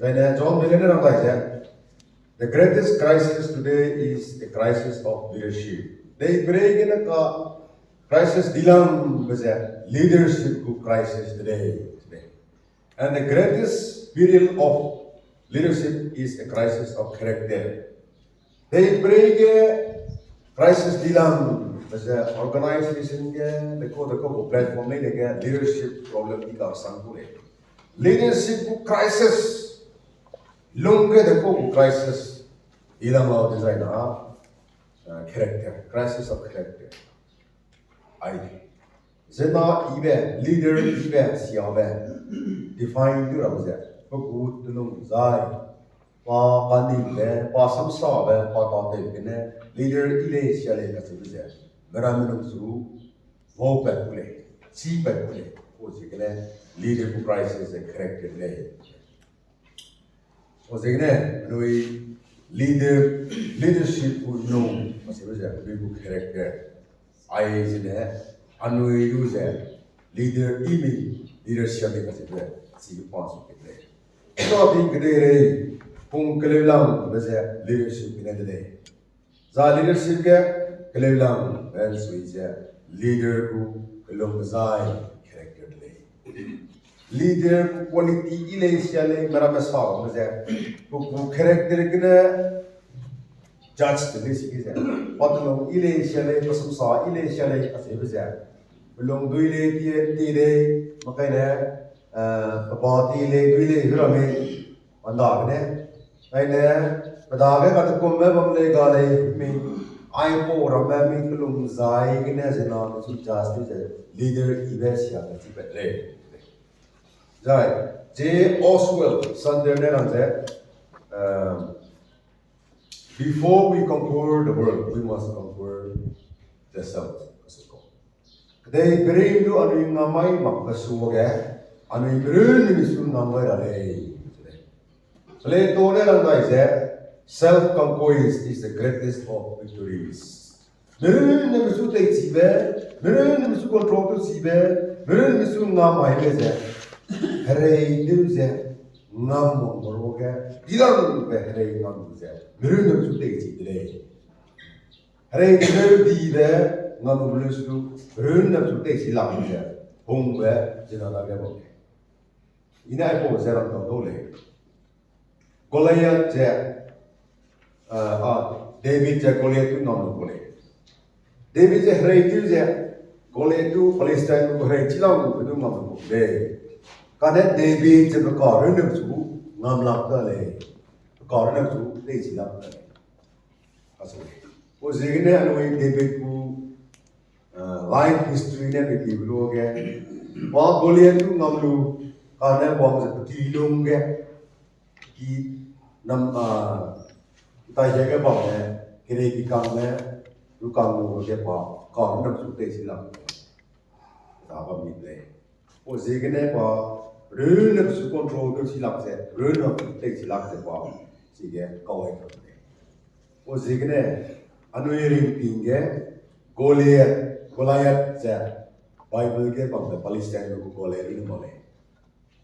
John Millionaire said, the greatest crisis today is the crisis of leadership. They break in a crisis dilam leadership crisis today. And the greatest period of leadership is a crisis of character. They break a crisis dilam organization the platform leadership problem leadership crisis. Longer the crisis, dilemma design character, crisis of character. I Zena event, leader event, siaven, define your object, good to know Zai, Pa Pani, Pa Sam Sabe, Pa Tate, leader Ile as a visit, Meraminum Zoo, Wo Pepule, See Pepule, what's it, leader crisis and character lay. Was leadership would know as a good character. I is in there, and we use leader image, leadership as a see possible. So I think today, Kalelam was a leadership in the day. The leadership Kalelam, and so is a leader who belongs character today. Leader quality ilasiale maramasa maze bu character judge the list is patulong ilasiale pasumsa ilasiale ase maze belong duile tie makaina pati le duile hirame andagne aine padaga katakum bamle gale me I po ramami kulum zai gine zena su judge leader ibesia katipetle Right. J. Oswald, Sunday before we conquer the world, we must conquer the self. They bring you a new Namai Makasuga, and we bring you Namai. Plato self-conquest is the greatest of victories. Mirun Misu takes Sibe, Mirun Misu control to Sibe, Mirun Misu Namai. Hare Duze, Nam Moroga, Dilan Hare Namuze, Mirunum to take it today. Hare Dive, Namuluslu, Runum to take it Lamuze, Homeware, Zinadagabo. In I pose Zeratole. Goliath, David Goliath, non-Goliath. David Hare Duze, Goliath to Palestine, Hare Chilam, to do Mamu. Kanet David the Koran of two, Namlak the Koran of two, they see up the was and David who life history never give you again. Bob Goliath to Namlu, Karna bombs at the Tilunga, he Nam Tajaga Bomb, Kireki Kamne, you come over the pop, Koran of two, they see up the midday. Was Run of su control to Silapse, run of takes Silapse bomb, see get going from there. Was Zigne, unwearing Pinge, Goliath, Bible gave up the Palestine to Goliath in Mole.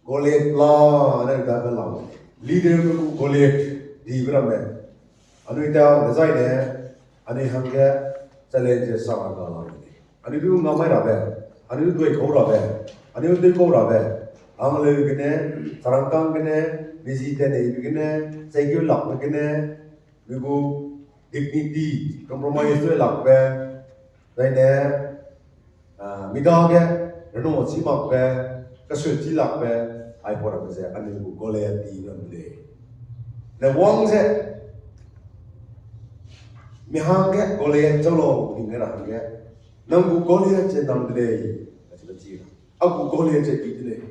Goliath law and Dabalam, leader to Goliath, the Ibraman. Anuita, designer, and a hunger, challenges Samaga. And you do Namarabe, and you do a Korabe, and you do Korabe. Amlugene, Sarangkangene, Visitene, Bigene, Segul Lapagene, Vigu, dignity, compromise to Lapbe, then Midage, Reno Simakbe, Kasuti Lapbe, I put up as a Goliath even day. The one said, Mihange, Goliath Jolo, Ingeranga, Nambu Goliath and Namde, that's the chief. Abu Goliath today.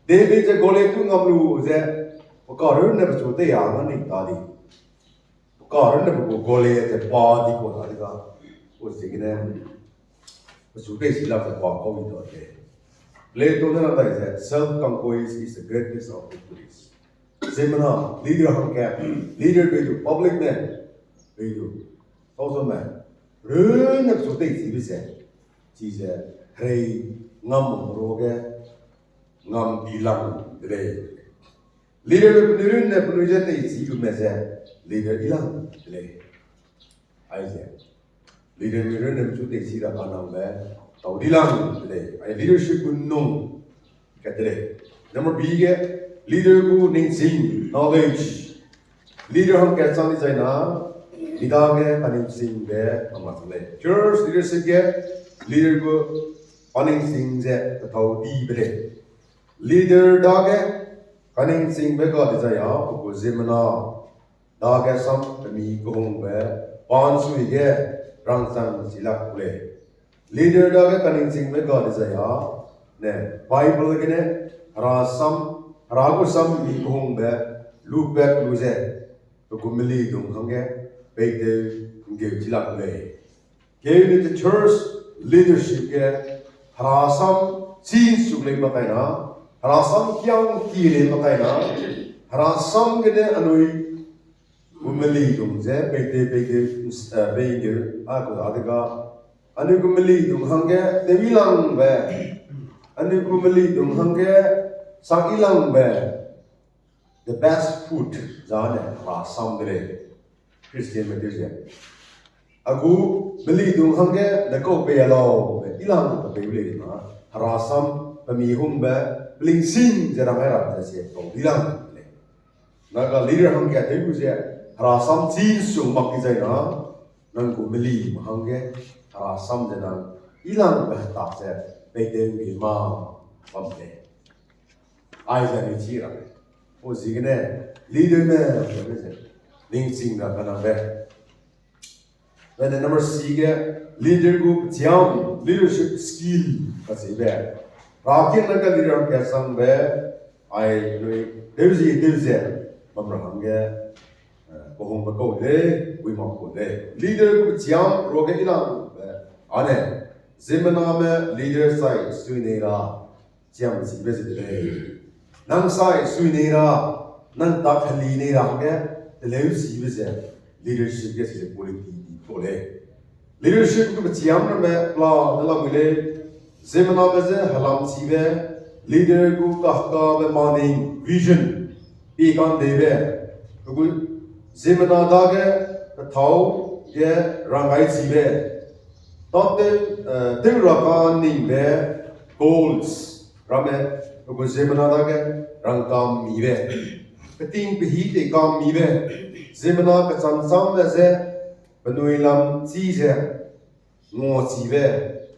David a Goliath to Namlu, there, Koran never to the Yaman Tadi. Koran never go Goliath a party for Hadiga, was taking them. But to taste love the park of it. Plato said, self-conquest is the greatest of victories. Seminar, leader of camp, leader to public men, to thousand men. Run up to take the said, she said, hey, Nam Roge. Ngam bilang today. leader penurun ne penurja te isi umese leader ilang le ai je leader penurun ne chu te isi ra kanang be tau dilang le ai leadership kunung katre number B ke leader ku ning sing knowledge leader ham ke chang ni jaina nida ke kaning sing be amasle church leadership ke leader ku kaning sing je tau di be leader da ke kaning sing be ka desaya ko zimna da ke sam mi ko hong be pan sui ke rang sang silak le leader da ke kaning sing be ka desaya ne bible ke ne rasam ragu sam mi ko hong be lu be lu je to ko mili dum hang ke be de nge silak le ke ni the church leadership ke rasam sin su le ba kai na rasam kyang ki le makai na rasam ke ne anui umeli dum je bete bege a ko adega anu kumeli dum hange dewilang be anu kumeli dum hange sakilang be the best food zane rasam de Christian material agu beli dum hange da ko pe lo ilang ko pe le na rasam pami hum be bling sing jara mai ra se to ilang le naga leader ham ke te ku je rasam chin su mak ki jai na nang ko beli hange rasam jana ilang ba ta se pe te mi ma pam le ai ja ni chi ra o zigne leader ne se ling sing na kana be then the number C ke leader group jam leadership skill ka se be rakin na ka leader ke sang be ai noi devzi mamraham ge ko hong ba ko le wi ma ko le leader group jam ro ke ilang be ane zimna me leader sai sui ne ra jam si be se le nang sai sui ne ra nang ta khali ne ra ke le si be se leadership ke se quality leadership को बच्चियां में प्ला नला मिले ज़िम्ना में से हलाम सीवे leader को कहका में मानिंग vision पीकान देवे तो कुछ ज़िम्ना दागे थाओ ये रंगाई सीवे तोते तिल रकान निंगे goals रमे तो कुछ ज़िम्ना दागे रंगाम मीवे कटिंग पही ते काम मीवे ज़िम्ना कचंसाम में से Benui lam si je ngo si ve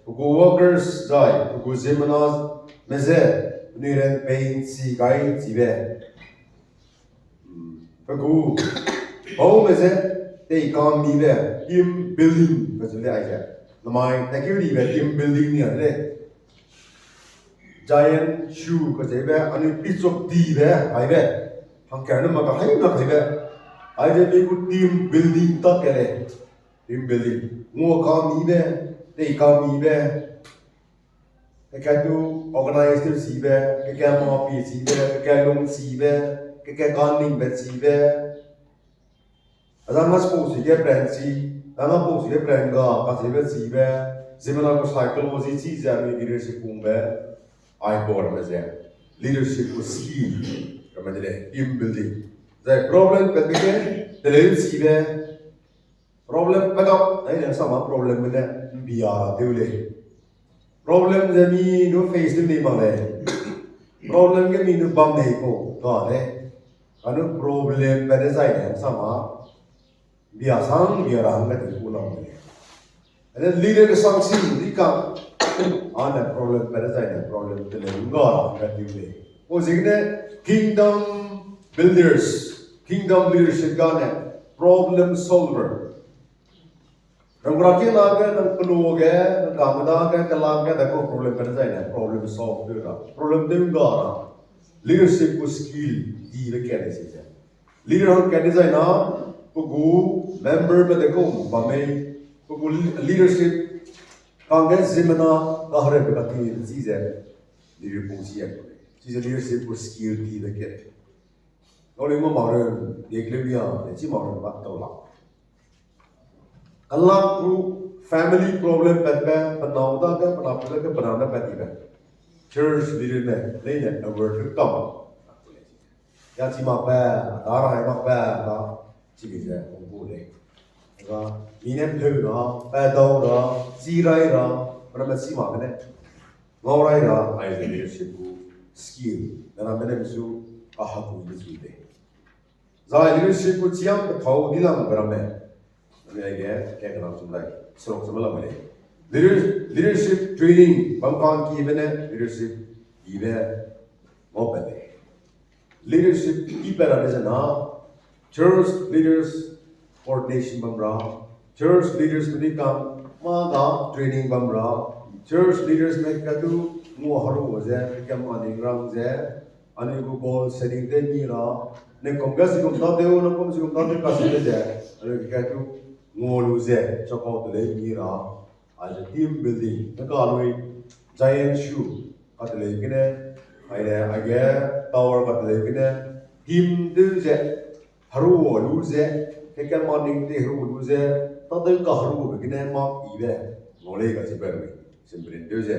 ko workers dai ko zimana meze benui ren pain si gai si ve ko ho meze te kam mi ve team building ko le ai je lamai thank you di ve team building ni ade giant shoe ko je ve ani piece of di ve ai ve hang ka na ma ka hai na kai ve ai je be ko team building ta ke le team building ngo ka mi be te ka mi be ke ka tu organize tu si be ke ka ma pi si be ke ka long si be ke ka kan ning be si be azan mas po si ke brand si ana po si ke brand ga ka si be si be zimana ko psychology si ja mi leadership pung be ai por me ze leadership ko skill ka me de team building the problem ka ke de si be problem pagap ai na sama problem ne biara deule problem je mi no face ni ma le problem ke mi no bam nei ko ga le anu problem pe de sai ne sama bia sang bia rang ka ti ku la le and leader ke sang si di ka ana problem pe de sai ne problem te le ga ka ti le o jigne kingdom builders kingdom leadership ga ne problem solver Ranguraki naga nang penuge nang kamada ke kalanga da ko problem kan sai na problem solve dura problem dem gara leadership ko skill di le ke se ja leader hon ke sai na ko gu member ba de ko ba me ko gu leadership kang ge zimna ka hare ba ti ji je leader ko si ya ko ji je leadership ko skill di le ke no le mo ma re ye ke le ya ji ma re ba to la Allah through family problem petpe panauda ka panapla ka banana pati ba church leader ne le ne award to come ya chỉ mặc bè đó là mặc bè đó chỉ cái gì cũng vô đấy đó mình em thử đó bè đâu đó gì đây đó mà mình chỉ mặc cái này ngồi đây đó ai là leadership của skill nên là mình số có học của cái đấy rồi leadership của chiang cái thầu đi làm cái này mình cái làm chúng đây số số làm cái leadership training bằng con kia bên này leadership gì về một bên này leadership ibarat is na church leaders coordination bamra church leaders menikam maga training bamra church leaders mekatu mu haru je kam aningram je anigu goal setting de ni ra ne kongas kum ta deu na kum kum ta de ka se je ani katu ngolu je chakot le ni ra as a team building na ka lui giant shoe ka le kine ai ge tower ka le kine team du je haru lu je ke ka morning de haru lu je ta de ka haru be kine ma i be ngole ka se be simple du je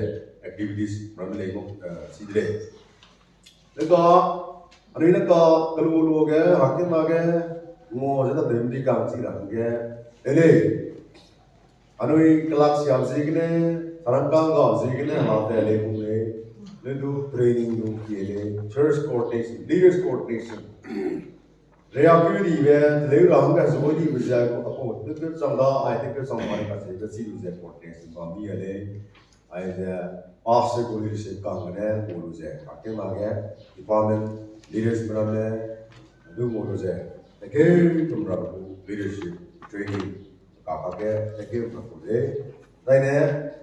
activities ram le mo si de le ka ani na ka kalu lu ge hakin ma ge ngo je ta dem di ka chi ra ge ele anui kelak siam si kine sarangkang ga si kine ha te le ku le le do training do ki le church coordination leaders coordination le ya ku di be le ra hang ga so di bi ja ko apo de de sang da ai de ke sang ma ka se de si du ze coordination ba mi le ai de pastor ko leadership ka ne ko lu ze ka ke ma ge department leaders bra le do mo lu ze de ke tum ra ko leadership training kakake tekir nakule daine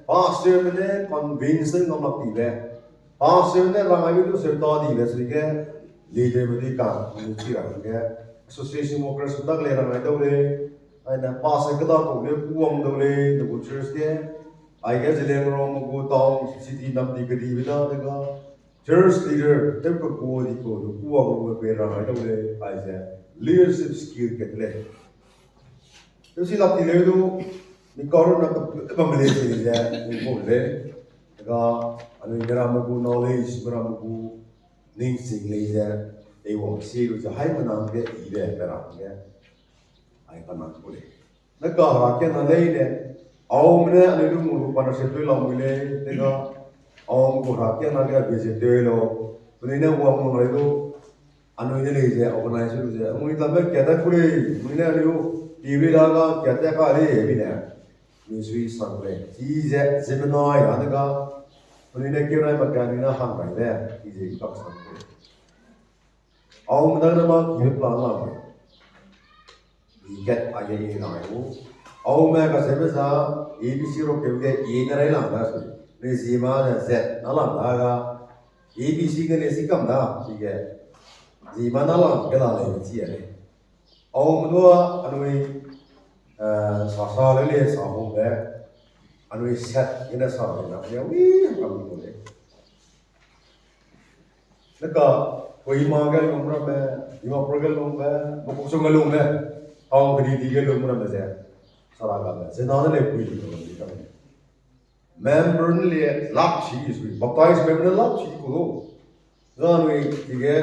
pastor ne convincing ngamak dibe pastor ne rangai tu serta dibe srike leader budi ka muci range association workers dak le rangai dole aina pastor kada ko le puang dole the church ke ai ga jileng rom ko tong city nam di gadi bida daga church leader tem ko di ko puang ko pe rangai dole ai se leadership skill ke le Terus silap di lewu tu, ni korun nak pembeli sini je, ni boleh. Jika anu beramu knowledge, beramu ningsing le je, ewo siru je, hai menang ke ide beramu ke, hai menang boleh. Nak rakyat nak le je, awam ni anu tu mulu pada setu lamu le, jika awam ko rakyat nak dia biasa setu lo, ni nak awam mulu itu, anu ini le je, organisasi je, mulu tambah kita boleh, mulu anu TV daga kya ka le bi ne ni sui sang le ji je seminoi ya daga ni ne kira ma ka ni na han bai le ji je ka sang le aw ma da ma ki plan la le ni get a ye ni na yo aw ma ka se ba sa abc ro ke ge ye na rai la da su ni si ma ne z na la da ga abc ke ne si kam da ji ge ji ma na la ke la le ji ye Ông đó anh ấy sa lấy sa hông bé anh ấy set cái này sa này nó nhiều ý làm gì vậy nó có quay mà cái lồng ra bé đi mà cái lồng bé mà cũng xong cái lồng bé ông cái đi cái lồng ra bé sao sa ra cái bé nó lấy quay đi cái này member này lắc chi rồi baptize member lắc chi cũng rồi anh ấy cái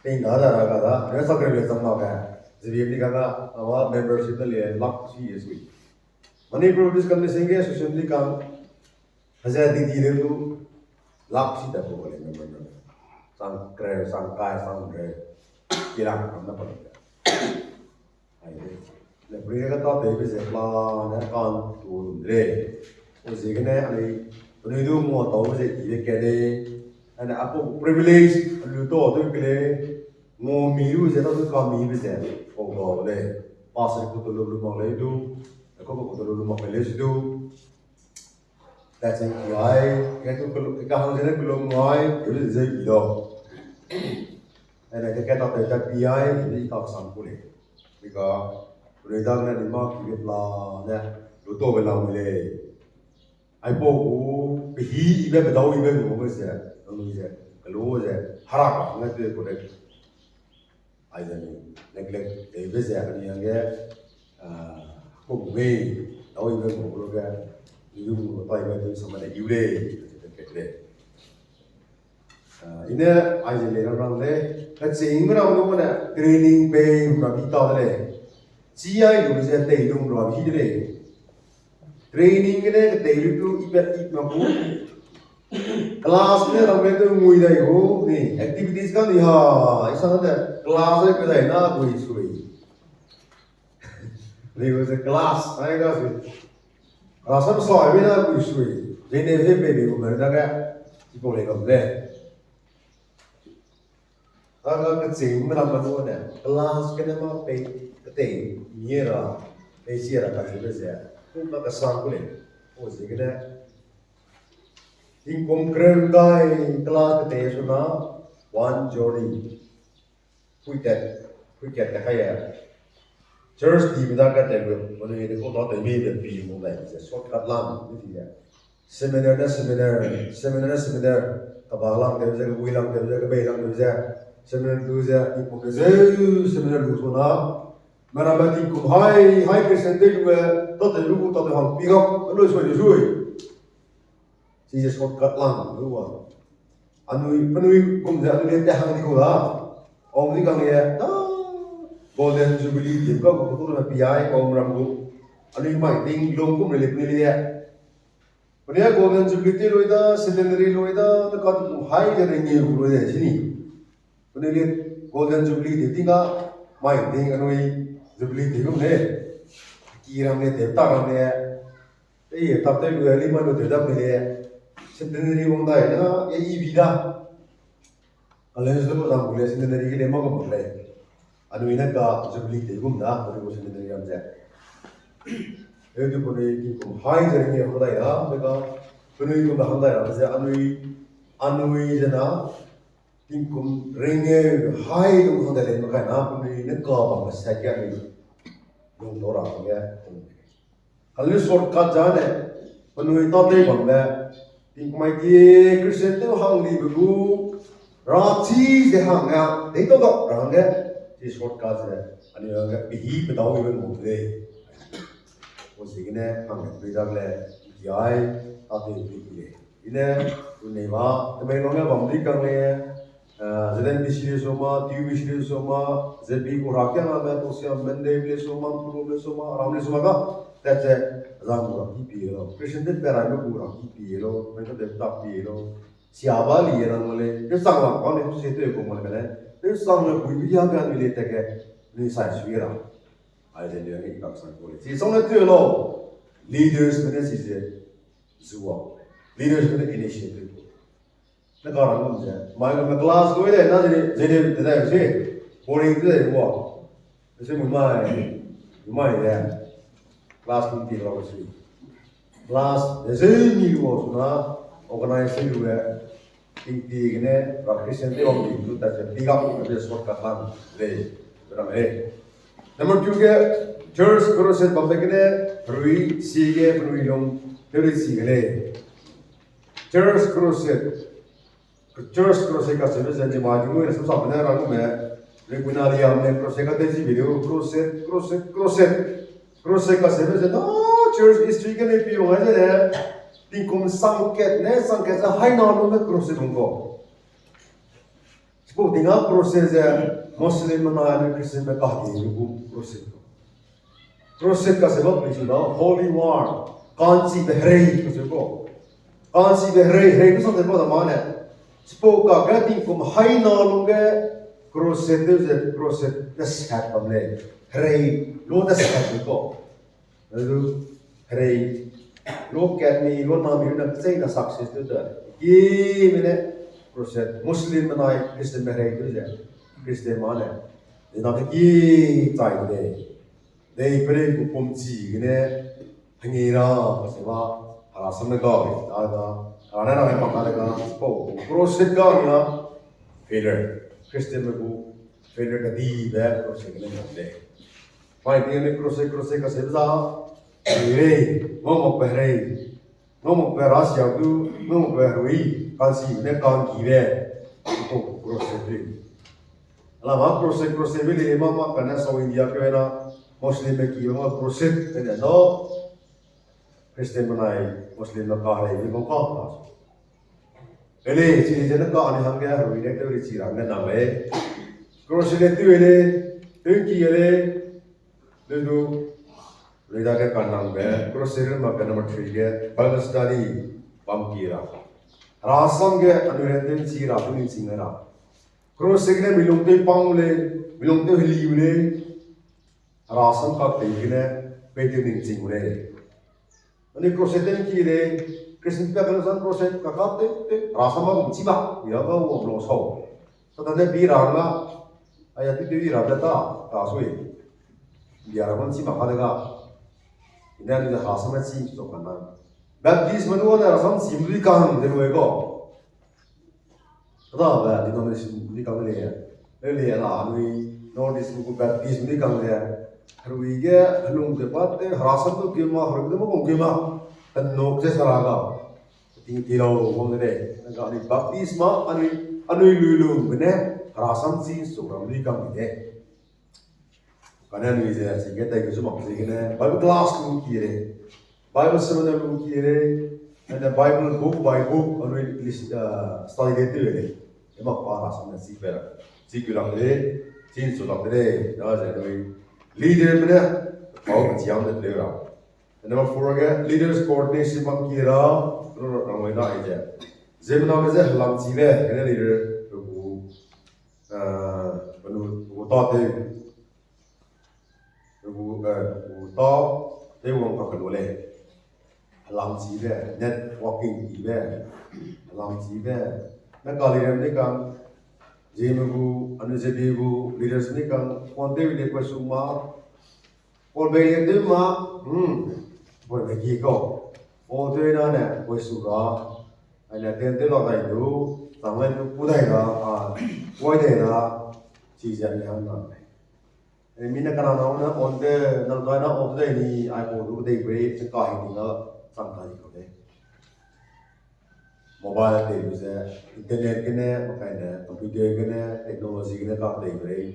tình đó là cái đó nếu sao cái việc xong nào cái jadi ini kata awal membership ni lak si Yesus. Mani produce kami sehingga social kan hasil di diri tu lak si tak boleh member. Sang kre, sang kai, sang kre, kira kami apa ni? Ayo, lebih kata tapi sebelah ni kan tu dre. Usi kene ani tu mau tahu je ini kene, ani aku privilege lu tu kene. Ngo miru je ta ka mi be je ko go le pasal ko to lu ma le du ko to lu ma le du that's it ai ke to ko ka hang je ne ko ngai ke je bi do ana ke ta ta pi ai ni ka sam ko le bi ka re da na ni ma ki la ne lu to be la mi le ai po ku bi hi be be do i be mo be je no je ko lo je hara ka na te ko le ai giờ mình neglect để bây giờ cái này cái cũng về đôi bên một lúc cái dùng tay bên tôi xong rồi yêu đi cái đấy ini aja le orang le kecing orang tu mana training pay berapa kita le cia itu bisa teh itu berapa hiji le training ni teh itu ibat mampu kelas ni orang itu mui dah itu ni activities kan dia isang ada kelas ni kita ina bui suri ni kita kelas mana kelas kelas apa soal ni na bui suri jadi ni baby tu mana dah cái boleh kau le Kalau kecil mereka tu ada kelas kena mau pay keteng mira Asia lah kasih bersih, tu mereka sang boleh, oh sih kena ingkom keren guy kelas keteng suna one journey, quick tak kaya, church di mana kata tu, mana ini kau tahu tu ini dia pilih mulai, shortcut lang itu dia, seminar, kabalang dia bisa, kebuilang dia bisa, kebelang dia bisa. Seminar tu saya ikut seminar tu sana, mana berarti ikut high percentage juga, tak terlalu tak terlalu pick up, lalu suai, sih shortcut lang, tu anu kumza anu dia hang di kola, orang ni kang dia, golden jubilee dia, kau betul betul PI, kau merambu, anu marketing, long kum relate ni dia, punya golden jubilee lo ida, centenary lo ida, tak kau high dia ni lo ida sini. Penulis golden jubilee dia tinggal main tinggal noi jubilee dia kumne kira ni detak ni tapi dua lima tu detak ni centenary orang dah na ini vida kalau itu orang boleh centenary kita mau kau boleh anu ini ka jubilee dia kumna boleh centenary am je itu penulis kum high jadi ni orang dah ya mereka penulis kum dah dah ya anu ini jena ingkum ringe hai dum hong dalen makai na pun ni ne ka bang sakya ni dum dora ya kalau shortcut jane penui to te bang le ing mai ti christian tu hang li bu rachi je hang ya de to go rang ge ti shortcut je ani ga bi betau ni mo le o sigine hang bi dang le yai ta te bi le ine ne ma te mai lo ne bang di kang le Zaden bisili soma, tiu bisili soma, zebi kurakya nama tu siapa mende bisili soma, puru bisili soma, ramli soma ka, tete zang kuraki pielo, Kristen det berai no kuraki pielo, mereka detak pielo, siapa liye nang mole, dia sang lang kau ni tu situ ekor mole kene, dia sang lang bui biya kan mile teke, ni sai suira, ada dia ni tak sang kole, si sang tu lo, leaders mana si je, zuwa, leaders mana initiative. Negara pun je, macam kelas kau ini, nanti jadi tidak sih, boring tu je, wah, macam rumah ya, kelas pun tidak sih, kelas jadi ni wah, suna, organisasi juga, tinggi ni, rakhisan tu orang itu tak jadi, tiga pun ada sport katakan, le, beramai. Nomor tiga, church crusade bapa ni, perui sige, perui long, perui sige le, church crusade. Church crusade kasih tu jadi maju ni susah benar aku meh. Regular dia amne crusade kata si video crusade kasih tu jadi church history kan ni pion aja deh. Tingkum sangket high nalu meh crusadeungko. Sebab tinggal crusade Muslim mana ada Kristen meh kahdi lugu crusade. Crusade kasih apa bisuna Holy War, kanci behrei kasih ko. Kanci behrei tu sampai pada mana? Spoka gating kum hai na lunge crusade deshat pamle rei lo deshat ko lalu rei lo kat ni lo na mi na sei na success tu da ki mine crusade muslim manai christian rei tu ja christian mane ina ki tai de dei pre ku pom chi ne hangira sewa ala samne ga da Ana nak memang katakan, oh, crusade kau ni failure. Kristen aku failure kadi ber crusade ni macam. Pai dia ni crusade kasih besar. Hei, ngomong berhei, ngomong beras yang tu, ngomong berhui, kasih ni kan kira, itu crusade. Lama crusade bila mama kena sawi India ke mana Muslim beki, mama crusade ni no. Kristen menai Muslim nak kahai, ini kau Ele chỉ cho nó có anh hàng cái rồi đấy tôi chỉ làm cái nào đấy grocery tu ele tu ki ele lu lu ra cái căn năng cái grocery mà cái number 3 cái Bible study bam ki ra rasam cái anh ấy tên chỉ ra tu ni singa ra grocery này milong tu pang le milong tu hili le rasam ka te cái này pe tu ni sing le anh grocery tên ki le Christian people san proses kakak te rasa mah ciba ya ba wo lo so so tane bi ra la aya ti bi ra ta ta so yi biar man ciba ka daga ina ni ha sama ci so kana baptism no na rasam simli kan de we ko da ba di no ni kan le la ni no dis ku baptism ni kan le ru ge halung de pat rasam to ke ma har de mo ke ma tan nok je saraga ting tilo wong de ga ni baptisma anui lulu bene rasam si suram ni kam de kana ni je si ge tai ku mak si ne bible class ku ki re bible seminar ku ki re and the bible book by book anui list study de tu re ema pa rasam si pera si ku lang de sin su lang de da je noi leader bene pau jiang de le ra number 4 again leaders coordination bang kira ro rangoi na ije zemna me je lam chi ve ne leader bu banu bu ta te bu ta te wong ka kan le lam chi ve networking ki ve lam chi ve na ka leader ni kan jemu bu anu je de bu leaders ni kan kon te le ko suma kon be le de ma bởi vì gì có ô tôi nó nè với số đó anh là tiền tới lo đầy đủ tăng lên cụ thể đó quay để đó chỉ dẫn nhau mà mình là cái nào nó ổn định nó nói nó ổn định thì ai cũng đủ để về cái coi thì nó sang thay có đấy mobile thì bây giờ internet cái này một cái này computer cái này technology cái này các để về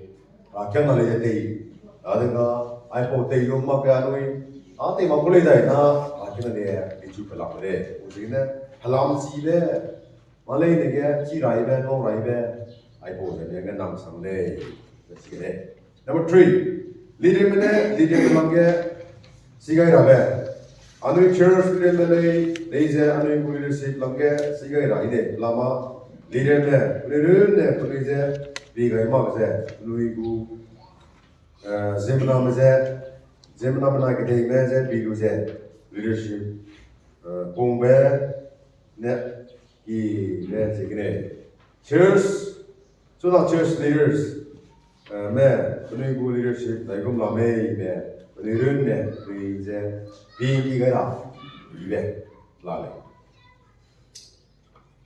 cái nào là thì đó thì nó iPhone thì dùng mà cái này thì mà bây giờ na cái này cái chụp phải làm đấy, cái này làm gì đấy, mà lấy cái chỉ rai về, nó rai về, iPhone cái nằm sang đây, cái này. Number 3, leader mình làm cái gì cái nào về, anh ấy church leader mình lấy giờ anh ấy leadership làm cái gì cái rai đấy, làm mà leader này, bây giờ vì cái mà bây giờ, lui cu, zemna bây giờ Zemna bana ke dei me je bilu je leadership kong be ne ki le je kene church so the church leaders me bani gu leadership dai gom la me me bani run ne ri je bi ki ga la le la le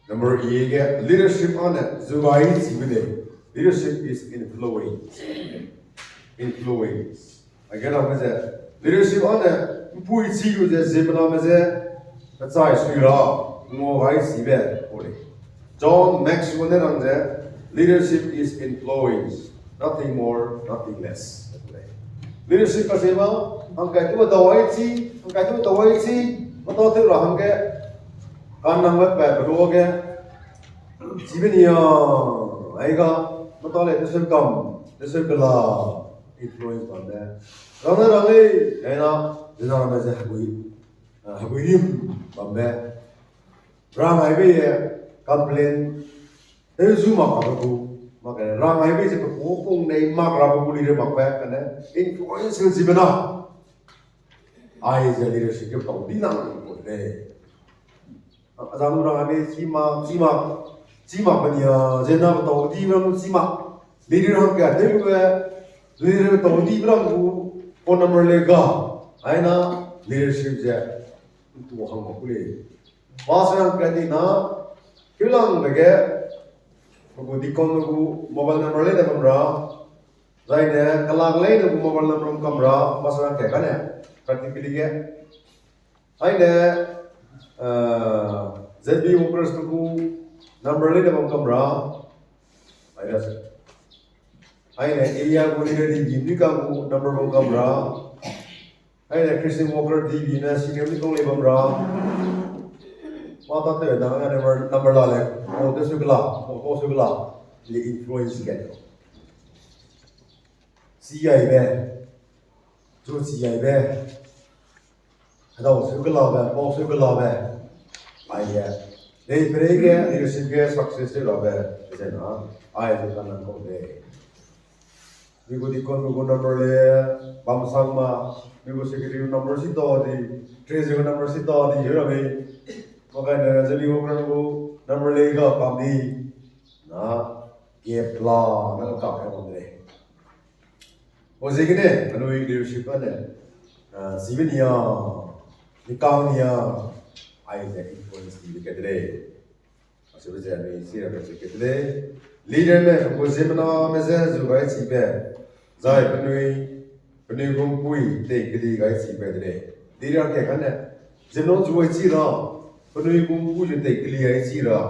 number 8 ge leadership on zubai si be leadership is influence again I'm going to leadership on the pui chi ku je zebna me je ta chai sui ra ngo gai si be ole John Maxwell ne rang je leadership is influence nothing more nothing less leadership ka sema ang kai tu dawai chi ma to tu ra hang ke kan nang ba pa ro ge ji be ni ya ai ga ma to le de sem la influence on that. Rangi, ena, jena nama je haguim, bambe. Rangai be complain, tezu makaku, makanya rangai be je pukung nei mak rabu leader makpe, kene influence si bena. Ai je leadership ke tau dinang boleh. Azam rangai be cima benia, jena tau di bang cima. Leader ham kya deh leader tau di bang phone number lega, aina leadership je tu hang makule. Pasang kya na kilang lege, aku dikon aku mobile number le dalam ra, lainnya kalang lain aku mobile number kamera, pasang kya kan ya, practically kya, aina ZB workers aku number le dalam kamera, aina se. Aina area ko leader di gimni kamu number bang kamera. Aina Christian worker di bina senior ni kong lebam ra. Mata tu dah number la le. o te sugla o sugla le influence get si ai be zo si ai be hado sugla be o sugla be ai ya le brege leadership ge success de la be je na ai je kan ko de mi ko di kon ko number le bam sang ma mi ko secretary number si to di treasury number si to di yo be ko ka na je mi ko number le ga kam di na gap la na ka ka ko de o je ne anu leadership ne Sivenia, Nicania, I influence the Cadre. As a result, I see a particular leader, who was Zimana, Mezes, who writes he bed. Zai Penui, Penugum Pui, take the guys he bed. Leader Kakana, Zinon to a Sira, Penugum Pui, take the Sira,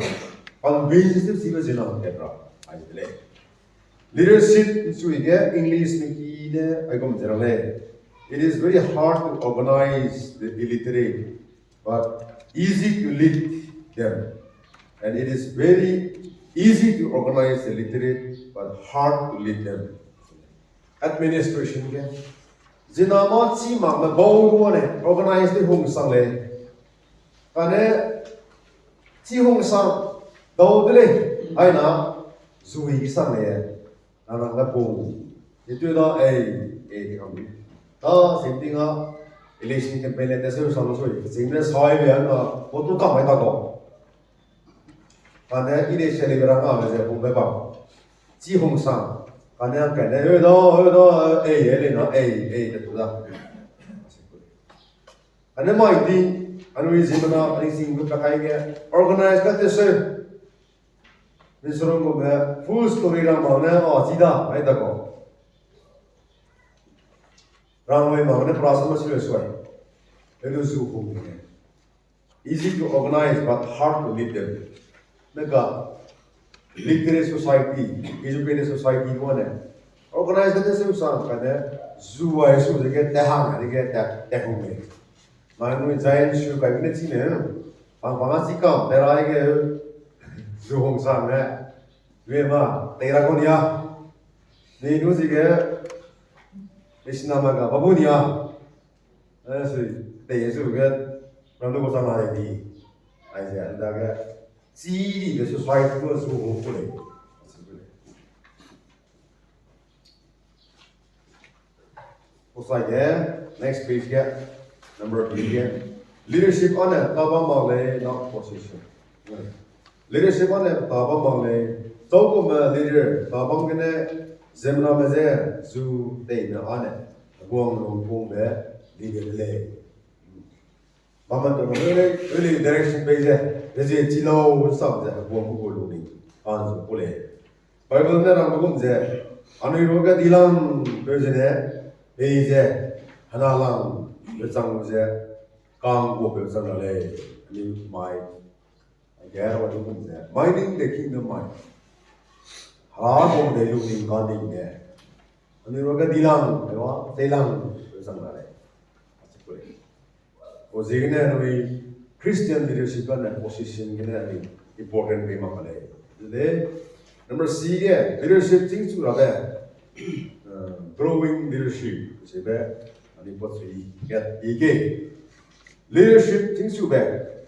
on basis of Sivazina, Kedra, I believe. Leadership, so we get English, Nikki, I come to it is very hard to organize the illiterate, but easy to lead them. And it is very easy to organize the literate, but hard to lead them. Administration again. Zinama chi ma ma bow one organize the home sang le. Kane chi home sang do le ai na zui sang le. Ana la bow. Itu da kam. Same thing election campaign at the same time. Same as how I am what to come at all. And then initially, we are going to go back. Ji Hong Sang, and then can they and then my thing, and we see now anything with the organized that is this room full story Ramana or Zida, I don't know. Ramway Mamma Prasama Suicide. It is so easy to organize but hard to lead them. Mega literate society, educated society, one organize the same song, and zoo I should get the hang, they get that home. My giant shoe, I didn't see them. Pangasika, there I go. Zoo Hong Sang, Vema, Teragonia. They do the Isnamaga, Babunia. That's it. They should get Randukosamadi. I said, see the society was so hopefully. What's like there? Next page here. Number 3 here. Leadership on a Taba Male, not position. Leadership on a Taba Male. Tokuma leader, Tabangane. Zemna Mazer, Zoo, they no on it. Guang Long Pong there, leader lay. Mama, really direction page there. There's a Chilo, some that have one who will be on the Pole. Bible there on the room there. Anuroga Dilam, person there, is there, Hanalang, the song was there, Kang Wopper Sanale, my, I guess what you come there. Minding the kingdom mind. How they look in God in there. And you look at Dilang, they lang, something like that. Was we Christian leadership and position in an important way. Today, number C, leadership things to rather growing leadership, which is bad, and it was get again. Leadership things to bad.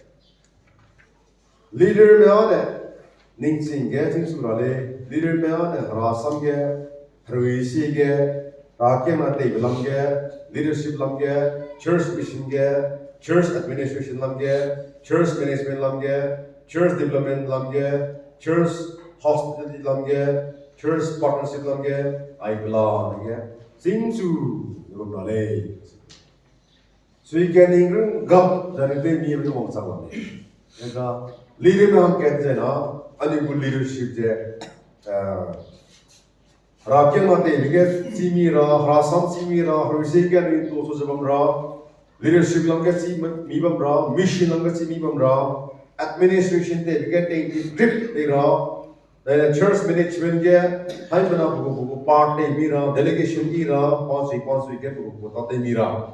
Leader, Ningsing getting to Raleigh. Leader man, Rasam ge, Ruisi ge, Rakim at Lam ge, leadership lam ge, church mission ge, church administration lam ge, church management lam ge, church development lam ge, church hospitality lam ge, church partnership lam ge, I belong ge, sing to Rale. So you can include gum that they be able to want someone. Leader man gets unequal leadership there. Rakim mate biget simira rasam simira rusika ni to so sabam ra leadership lamga si mibam ra mission lamga si mibam ra administration te biget te grip te ra the church management ge hai bana bu part te mira delegation ira ponsi ge bu ta te mira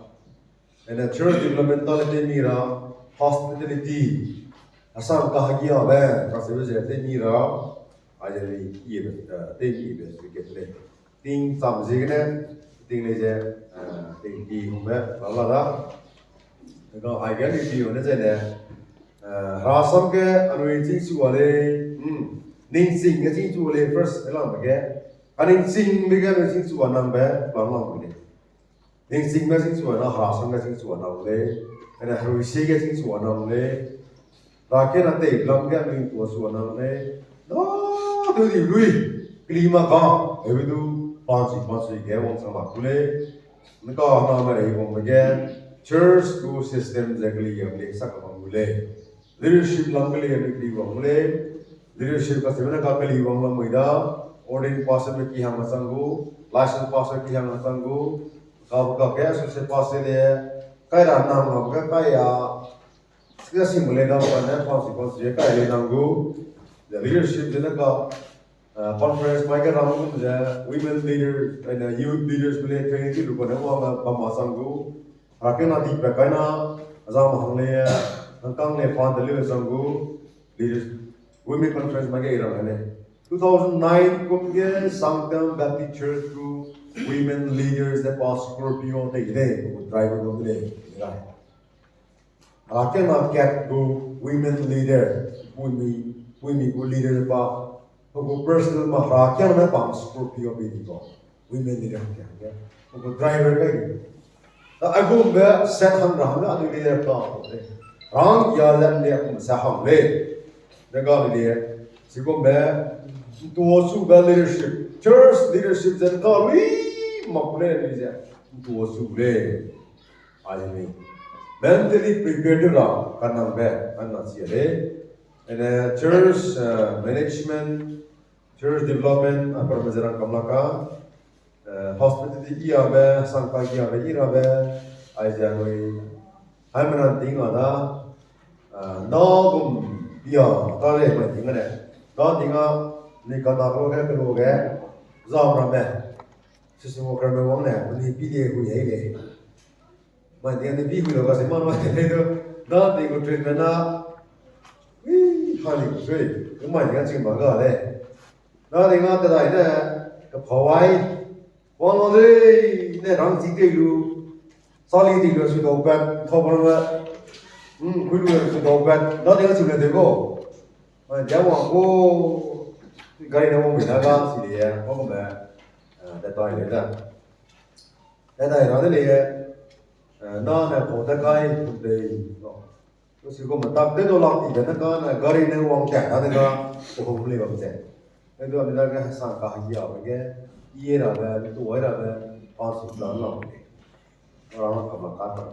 and the church developmental te mira hospitality asam kahagia be kasi be je ni ra aja ni ye be te ni be ke te ting sam ji ne ting le je ting ki hu be la daก็ไอ้แกนี่ดีอยู่นะเจ๊เนี่ยราสมแกอันนี้จริงชัวร์เลยนิ่งสิงก็จริงชัวร์เลย first ไอ้ล่ะมันแกอันนี้สิงไม่แกจริงชัวร์นั่งแบบหลังๆเลยนิ่งสิงก็จริงชัวร์นะราสมก็จริงชัวร์นั่งเลยอันนี้รู้สึกก็จริงชัวร์นั่งเลยราแกนั่นเตะลำแกมีตัวชัวร์นั่งเลยน้าดูดิลุยกลีมาก้าเฮ้ยดูปานสิแกวงสมัครเลยมันก็น้ำอะไรวงมันแกchurch school system exactly yamle sakabangule leadership langale yamle wangule leadership ka semana ka kali wangla moida ordin pastor me ki hang sangu license pastor ki hang sangu ka ka se pastor le kai ra nam no ka kai ya sia simule da ba na pastor ye kai le nangu the leadership de ka conference mai ka ram ko women leaders and youth leaders mele training ki lu ko na wa ba ma sangu Rakena di pekaina azam hangle angkang le fan deliver sangu leaders women conference mage ira ne 2009 kumge Sangtam Baptist Church to women leaders the past Scorpio they driver go le right Rakena cat to women leader women go leader pa ko personal ma rakena pa Scorpio be ko women leader ko driver kai Agum be set hang ram la adu le ka rang ya lam le kum sa hang le de ga le sigum be to su be leadership church leadership zen ka wi ma le ni ja to su le ai ni mentally prepared ra kana be anna si le and church management church development apar majaran kamlaka hospitality ia be sangpa ia be ira be ai ja noi hai mana ting ada no gum ia ta le ma ting ne no ting a ni ka na ro ge za ma me si si mo ka me wong ne ni pi de hu ye le ma de ni pi hu lo ka se ma no ne do no ting ko treatment na ha ni ko sei ko ma ni ga ching ba ga le no ting a ta dai ne ka phawai One day, ne rang jik de lu, sali de lu su do bat, thobar ma, kui lu su do bat, na de ga su le de go, ma ja wang ko, gai na wang mi na ga si le ya, ko ma, da tai le da, da tai ra de le ya, na na ko da gai tu de, ko si ko ma tak de do lak ti da na ga na gai na wang ja da ga, ko ko le ba ma ja, ne do na ga sang ka hi ya ba ge. Ye ra ba to wa ra ba pa su la la de ra ma ka ma ka ta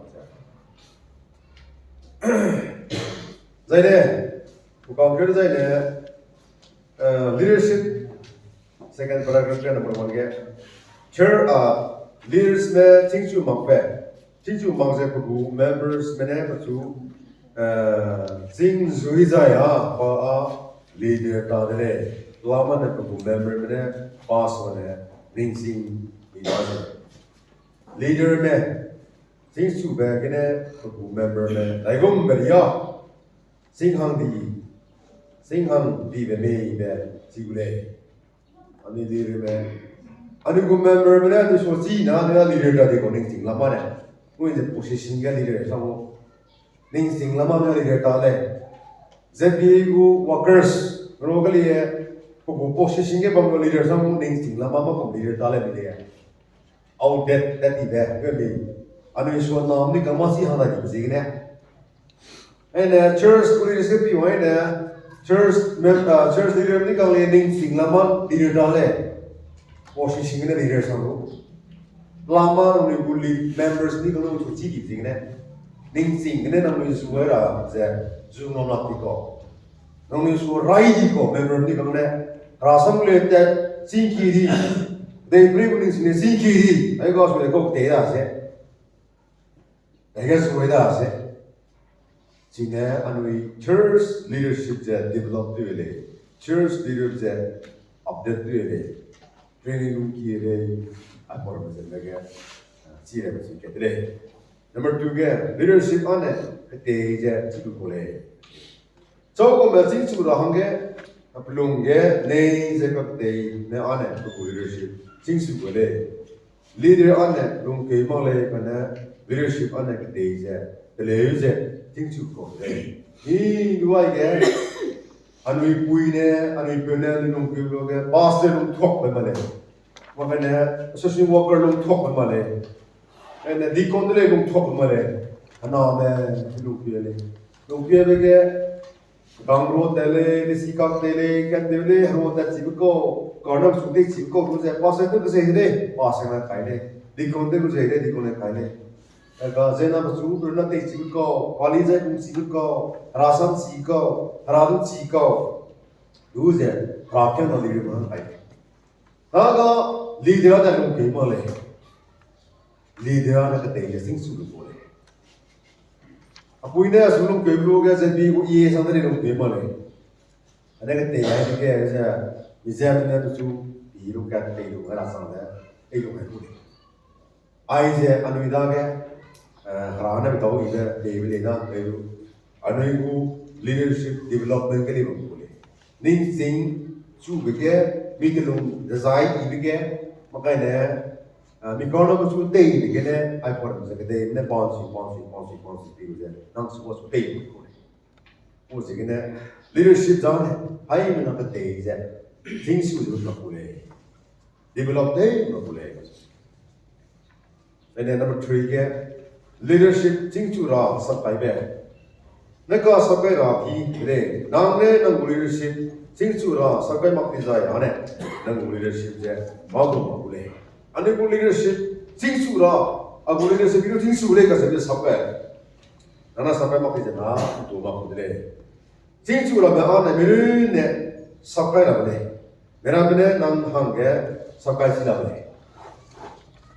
zai de ku ka ke zai de leadership second paragraph ka number 1 ge chair leaders me thing chu mak pe thing chu mak se ku members me ne pa chu sing zui za ya pa a leader ta de lama ne ku member me ne pass wa ne Ring sing leader me sing su ba ke ne ku member me dai gum be ya sing hang di be me be si gu le ani leader me ani ku member me ne so si na ne leader da de ko ning sing la ma ne ku in the position ga leader sa mo ning sing la ma ne leader ta le zbi ku workers ro ga li ko position ke bang leader sa mo ning sing la ma ko leader ta le mi le out that di be ke mi anu so nam ni ka ma si ha da ji ji ne and church leadership pi wa ne church leader ni ka le ning sing la ma leader ta le position ke leader sa mo la ma ni ku members ni ka lo chu ji ji ne ning sing ne na mo su wa ra ze zu no na ti ko nong ni su rai ji ko member ni ka ne rasam le te sin ki di de pri bu ni sin ki di ai ko su le ko te da se ai ga su da se ji ne anui church leadership je develop tu le church leadership je update tu le training room ki le a por me se le ga ji le si ke le number 2 ge leadership on ne te je ji ko le 저거 매칭 수로 한 게, 불론 게, 내 생각대, 내 안에 그 leadership, 징수거래. leader 안에, 롱 개망래, 그나 leadership 안에 그 대이제, 레이제, 징수거래. 이 누가이게, 안위 부인에, 안위 변에, 롱 교육에, 바스 롱 톡, 말말해. 막간에, social worker 롱 톡, 말말해. ene di kondle lung thok male ana me lu piele lu piele ke gangro tele ni sikak tele kan tele ro ta chibko kornam su de chibko ku se pase de se de pase na khai de di konde ku se de di konde khai de ga zena su na te chibko pali je ku chibko rasan chibko radu chibko du je rakya na li ma khai ga ga li de da lu ke male leader na katay sing sulu pole. Apo ina sulong keblo ga sa bi ko iye sa na rin ke male. Ada katay ay ke sa exam na tu biro ka tay lo ara sa na ay lo ay pole. Ay se anu ida ke harana bitaw ida level ida ay lo anu ko leadership development ke liye pole. Ning sing su ke mitlong design ibige makai na Mikono ko su day begini ay por sa kade ne bonsi piru nang su was day ko o sigine leadership down ay mi na kade je things su na pule develop day na pule and then number 3 ke leadership things su ra sa pai be ne ka sa pai ra phi re nang ne nang leadership things su ra sa pai mak ti sa ya ne nang leadership je ma ko pule Ane ko leadership tingsu ra, ago leadership itu tingsu le kasi dia sampai, nana sampai mak dia na tu mak dia. Tingsu ra berana melu ne sampai la boleh, mera benda nang hangge sampai sila boleh.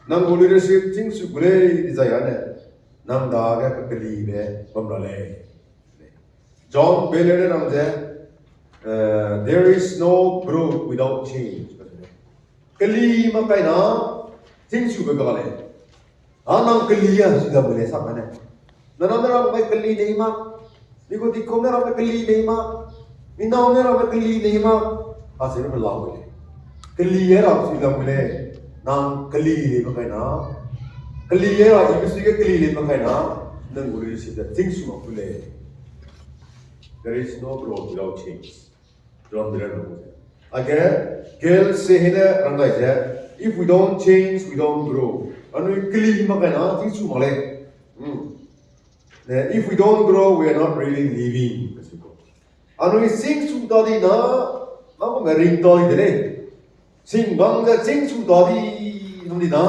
Nang ko leadership tingsu boleh dijaya ne, nang dah ke kekeli be pemrale. John Bellere nang je, there is no growth without change. Kali makai na tingsu begale. Anang kali ya sudah boleh sama ne. Nana mera makai kali नहीं mak. Niko dikko mera makai kali नहीं mak. Minau mera makai kali नहीं mak. Asal berlalu boleh. Kali ya ram sudah boleh. Nang kali ni makai na. Kali ya ram ibu sudah kali ni makai na. Nang boleh sudah tingsu mak boleh. There is no growth without change. John Bellere. Again, girls say here, if we don't change, we don't grow. And if we don't grow, we are not really living. And we sing to daddy na, na ring daddy. Sing bang that sing to daddy, no na,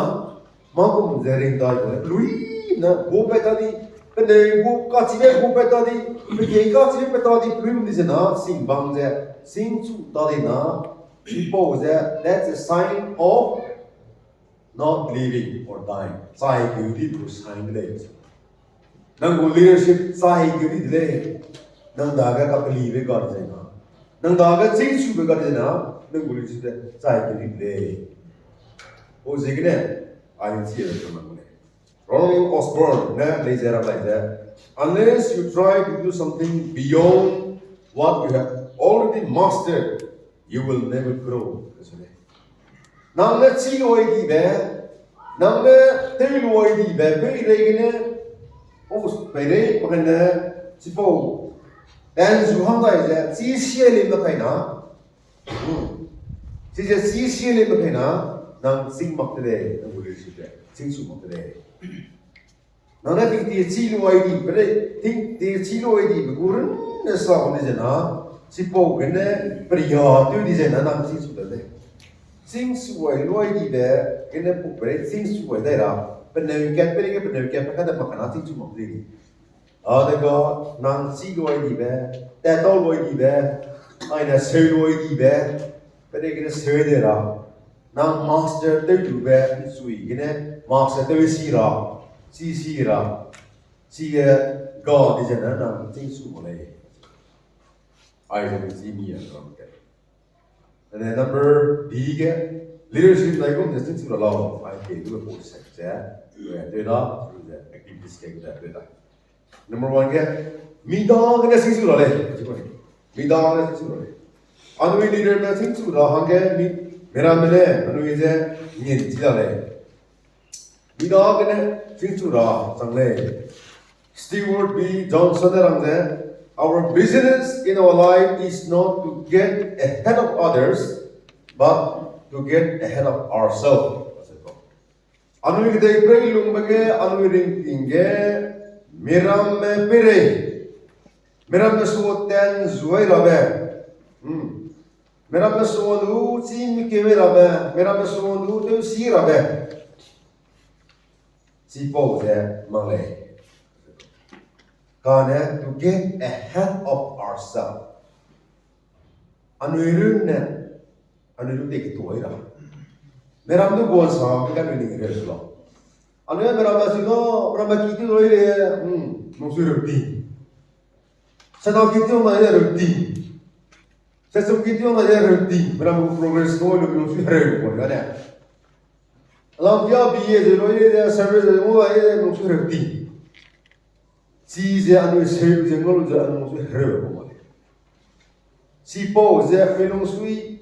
Mako ring daddy. Louis na, go petadi, and they go catching go petadi, the catching petadi, Louis na, sing bang that. Sing to dadina, people there, that's a sign of not living or dying. Sahi gyuri to sign legs. Nang leadership sahi gyuri delay. Nang daga ka believe God jena. Nang daga sing to God jena. Nang leadership sahi gyuri delay. O zigne, I didn't see it from my Ronald Osborne, ne laser like that. Unless you try to do something beyond what you have already mastered, you will never grow. Nang le chi oi di be, nang le te lu oi di be, be re ne, o be re pa ne, chi po. Dan su hang dai je, chi xie le ma kai na. Chi je chi xie le ma kai na, nang sing mak de, nang bu le chi de, sing su mak de. Nang le ting ti chi lu oi di, be ting ti chi lu oi di, be gu ren ne sa ko ne je na. Sipo kene priya tu di zena nam sing su de sing su wai loi di de kene pu pre sing su wai dai ra pene ket pa da makana sing su mo di a de go nam si loi di be ta to loi di be ai na se loi di be pene kene se de ra nam master te du be sui kene master te si ra si go di zena nam sing su mo le I can see me and and then number B leadership like on distance to allow I can do a post sector data through the activities that number 1 me dog and a 미다네 생수로래. 아누이 리더나 생수라 한게 메라메네 아누이 이제 인지다래. 미다네 생수라 장래. Stewart B. Johnson이랑데 our business in our life is not to get ahead of others, but to get ahead of ourselves. Anu kita ibrahim lumbage anu ring tingge miram me pere miram me suoten zuai rabe miram me suonu sim keve rabe miram me suonu tu si rabe si po je malay kane to get ahead of ourselves anu irunne anu lutek tuai ra meram tu bol sa kita ni ngere lo anu ya meram asino meram kiti loi le musuh roti sada kiti o na ya roti sesum kiti o na ya roti meram progress ko lo musuh re ko ya ne alam dia biye je loi le service mo ya musuh roti si je anu service ngol je anu musuh re ko ma si po je melong sui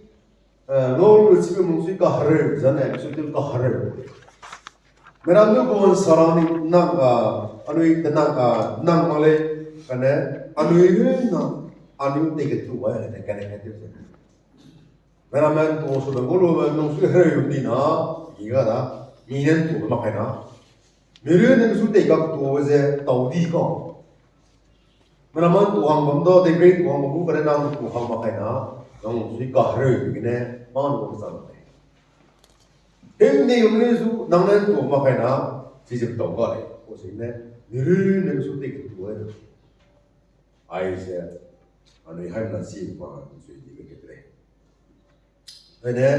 Lord will mungsi kahre, zane sutil kahre. Meram tu bukan sarani nang anui tenang nang malay kane anui nang anui tiket tu ya kane kane tu. Meram tu sudah gulu mungsi hari ini na, iya na, minen tu makai na. Meram tu sudah tiket tu je taudi ko. Meram tu hang benda tiket tu hang benda kane nang tu hang makai na. Nang suy kahre begini, mana boleh sama. Ini yang ni nang nen tu makai na, sisi tahu kali. Osi ni, ni sudah gitu aja. Aisyah, anu yang nasi mana suy juga gitu. Ini,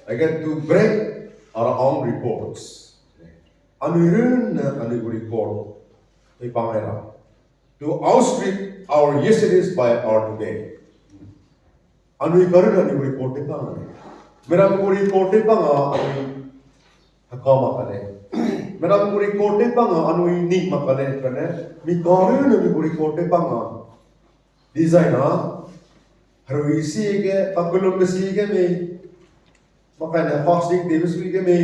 I get to break our own reports. Anu report, ini pangeran. To outstrip our yesterdays by our today. Anu ikaran anu report pang ane. Meram report pang anu hakama kane. Meram report pang anu ini makane kane. Mikaran anu report pang designer harus isi ke pakulum besi ke me. Makanya fasting day besi ke me.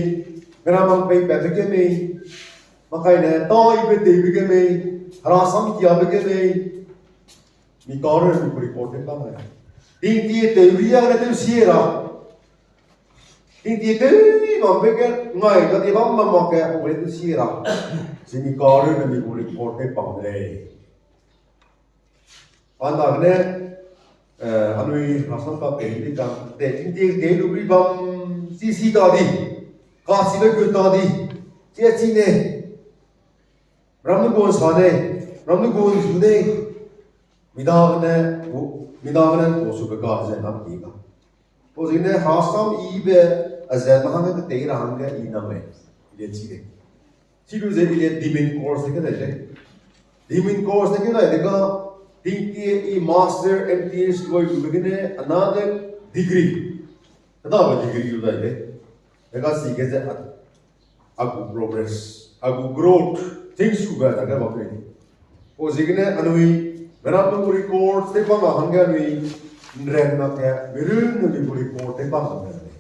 Meram pay pay ke me. Makanya tahu ibu day ke me. Rasam kia ke me. Mikaran anu report pang ane. Inti teoria ada tu siapa? Inti teori mampu ngai kalau dia mampu makan boleh tu siapa? Sini kalau ni boleh porte panggil. Anda kena anui asal kau teori kan? Inti teori bam sisi tadi, kasih lagi tadi, dia cine, ramu gon sana, ramu gon sude, midah kena Midaman ko suka aja nam tiga. Pos ini hasam ibe aja mahanga ke tera hanga iname. Ini ciri. Ciri je ini dimin course ke dah. Dimin course ke dah. Dekha tinggi master MTS koi begini another degree. Ada apa degree itu dah? Dekha sikit je aku progress, aku growth. Things juga ada apa ini. Pos ini anui Meram tu record te pang hangga ni nren na kya mirun ni record te pang hangga ni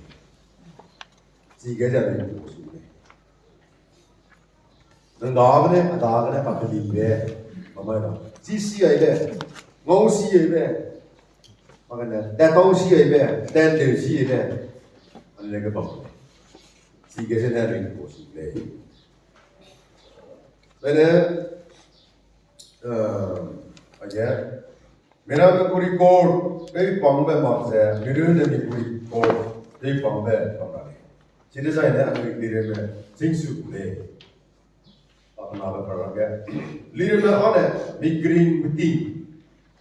siga jadi tu sudah dan dagne pakli be mama na sisi ai be ngau si ai be makanya datau si ai be dan de si ai be ane ke pang siga jadi tu sudah bene aja, meram tu record, kau pangbe macam, mirun ni record, kau pangbe pangale. Jadi saya ni anu diri me, singsu le, apa nama kerana? Lirik me ada, migring meeting,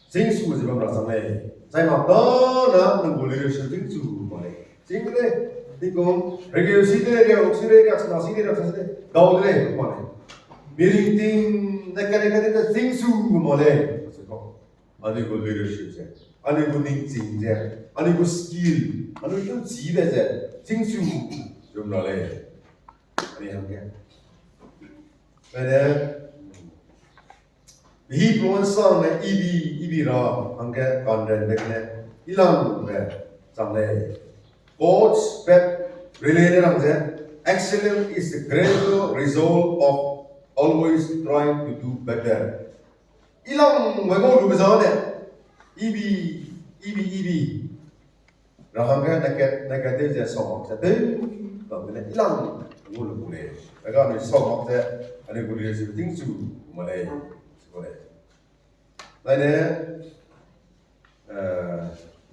singsu je berasa me. Saya makan, nunggu lirik singsu mana? Sing le, tikung, regio sini, nasi le, kau le mana? Meeting, nak singsu mana? Ani ko leadership je, ani ko ningsing je, ani ko skill, ani ko jiwa je, singsu jumlah le, ani hamnya. Ada He plans on EB ra angke content bekne ilang be samle. Coach pep related angse excellence is the gradual result of always trying to do better. Ilang wego lu bezone EB EB rahangke negative je song se te bangne ilang wego lu le. Aga ni song se ani guli se ting su male sore. Lain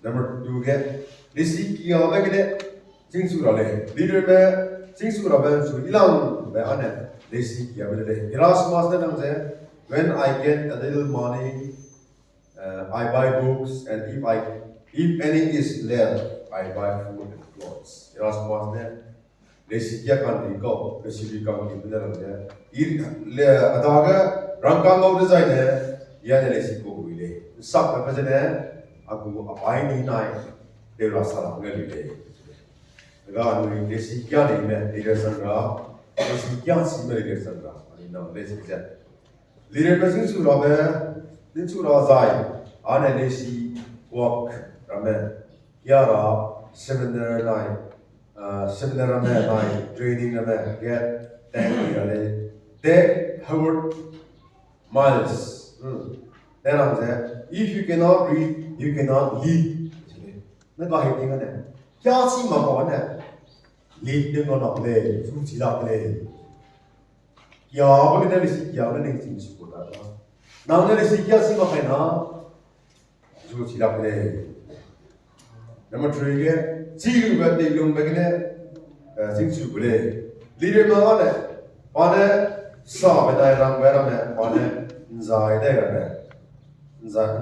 number 2 ke lisi kia begini sing surale leader be sing surabe su ilang be ane lisi kia begini Erasmus dan angse when I get a little money I buy books and if any is left I buy food and clothes Erasmus ne lisi kia kan riko lisi kan ini dan angse le adaga rangkang kau desain ne ia ne lisi ko huile sak apa je aku apa ini naik dewa salah ngelile. Agak anu ini sekian ini leader sendra, sekian sih leader sendra. Ini nama leader saja. Leader person surah zai, ane lesi work ramai, kiara seminar ramai, training ramai, get thank you they Howard Miles. Then I'm saying, if you cannot read, you cannot lead. Nó có hình như thế này, cho xin mà có này, lead đừng có nọc lệ, không chỉ đọc lệ. Giờ bây giờ là gì? Giờ nó đang chỉnh sửa đó. Nào nó là gì? Giờ xin mà phải nó, không chỉ đọc lệ. Number 3 cái, chỉ có vấn đề dùng cái này, chỉnh sửa lệ. Leader mà có này, có này, sao bây giờ làm vậy này, có này, giải đây là này,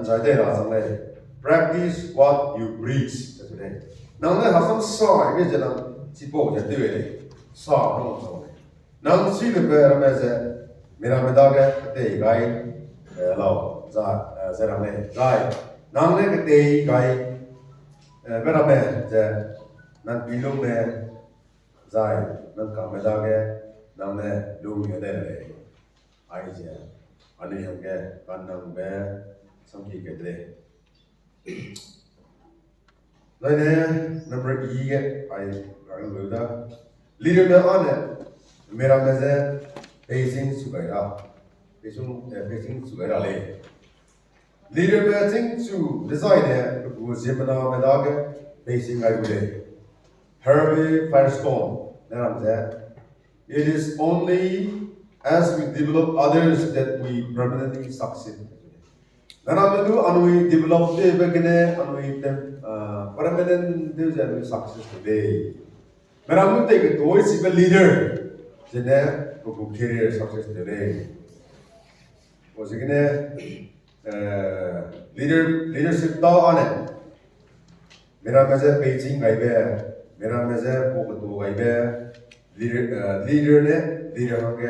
giải đây là gì này? Practice what you preach. Nang ne hasam sa ke janam sipo je dewe sa no so. Nang si le be rameze mera meda ke te gai lao za rame gai. Nang ne ke te gai be rame je nan bilum me zai nan ka meda ke nang ne lu ye de le. Ai je ani ham ke kan nang be samki ke de. Lain number E I will da leader में आने मेरा मज़े pacing सुगैरा ले leader में think to design है वो जिम्ना में दागे pacing आई बोले Harvey Firestone मेरा मज़े it is only as we develop others that we permanently succeed. Nana itu anu develop deh begini anu permanent dia jadi success today. Nana itu itu is a leader, jadi buku career success today. Maksudnya leadership tahu ane. Mera macam Beijing gaya, mera macam Pokemon gaya, leader apa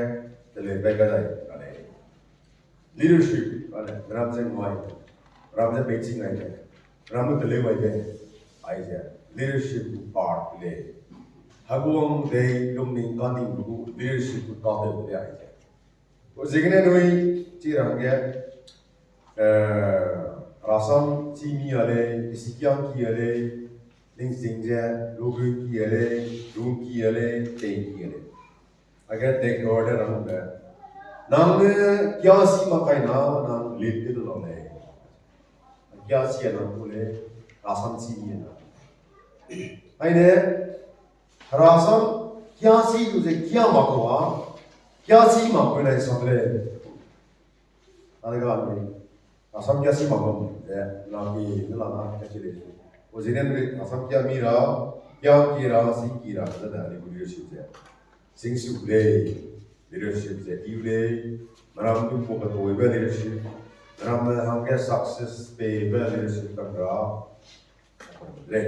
terlebih gaya. Leadership, Ram Singh Mai, Ram Singh Beijing aja, Ram Singh aja, aja. Leadership part play. Haguang day lumning kaning buku leadership part play aja. Ujignya nui cirang ya, rasam cimi ale, isikian ki ale, lingsing je, logu ki ale, lung ki ale, teng ki ale. Agar take order ram be. Nang क्या सी मकाई ना nang लेते तो लोग हैं क्या सी है nang बोले रासम सी है ना आइने रासम क्या सी तुझे क्या मकवा क्या सी मकवे नहीं समझे अरे गाल में रासम क्या सी मकवा है नाकी नलाना कैसे ले वो जिन्हें रासम क्या मीरा क्या कीरा सी कीरा तो ना नहीं leadership है सिंगसुले leadership is a key maram tu pokat hoy be leadership maram ham ke success pe be leadership ka ra le